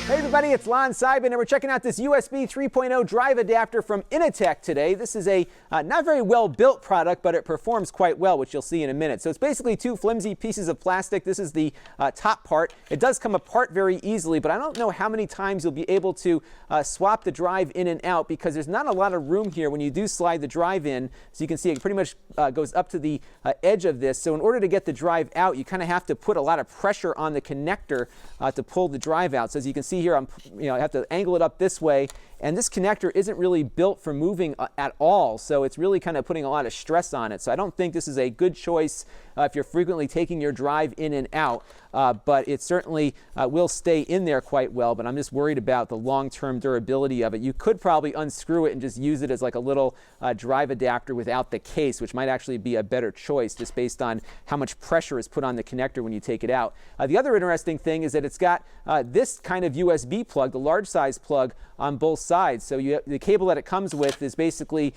Hey everybody, it's Lon.TV, and we're checking out this USB 3.0 drive adapter from Inateck today. This is a not very well built product, but it performs quite well, which you'll see in a minute. So it's basically two flimsy pieces of plastic. This is the top part. It does come apart very easily, but I don't know how many times you'll be able to swap the drive in and out, because there's not a lot of room here when you do slide the drive in. So you can see it pretty much goes up to the edge of this. So in order to get the drive out, you kind of have to put a lot of pressure on the connector to pull the drive out. So as you can see here, I have to angle it up this way, and this connector isn't really built for moving at all, so it's really kind of putting a lot of stress on it. So I don't think this is a good choice if you're frequently taking your drive in and out, but it certainly will stay in there quite well, but I'm just worried about the long-term durability of it. You could probably unscrew it and just use it as like a little drive adapter without the case, which might actually be a better choice just based on how much pressure is put on the connector when you take it out. The other interesting thing is that it's got this kind of USB plug, the large size plug, on both sides. So the cable that it comes with is basically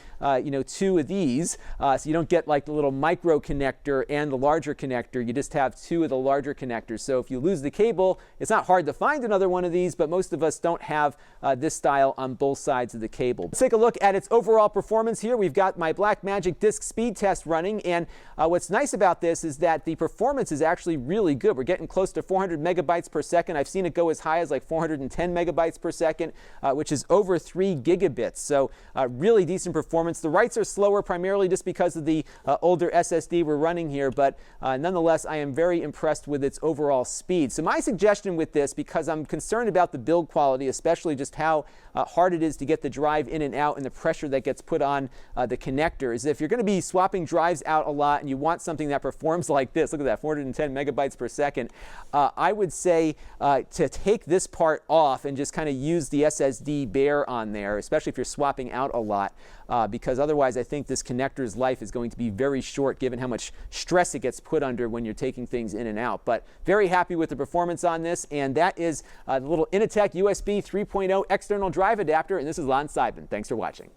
two of these, so you don't get like the little micro connector and the larger connector. You just have two of the larger connectors. So if you lose the cable, it's not hard to find another one of these, but most of us don't have this style on both sides of the cable. Let's take a look at its overall performance here. We've got my Blackmagic disk speed test running, and what's nice about this is that the performance is actually really good. We're getting close to 400 megabytes per second. I've seen it go as high as like 410 megabytes per second, which is over 3 gigabits. So really decent performance. The writes are slower primarily just because of the older SSD we're running here, but nonetheless, I am very impressed with its overall speed. So my suggestion with this, because I'm concerned about the build quality, especially just how hard it is to get the drive in and out and the pressure that gets put on the connector, is if you're going to be swapping drives out a lot and you want something that performs like this, look at that, 410 megabytes per second, I would say to take this part off and just kind of use the SSD bare on there, especially if you're swapping out a lot, because otherwise I think this connector's life is going to be very short given how much stress it gets put under when you're taking things in and out. But very happy with the performance on this, and that is the little Inateck USB 3.0 external drive adapter, and this is Lon.TV. Thanks for watching.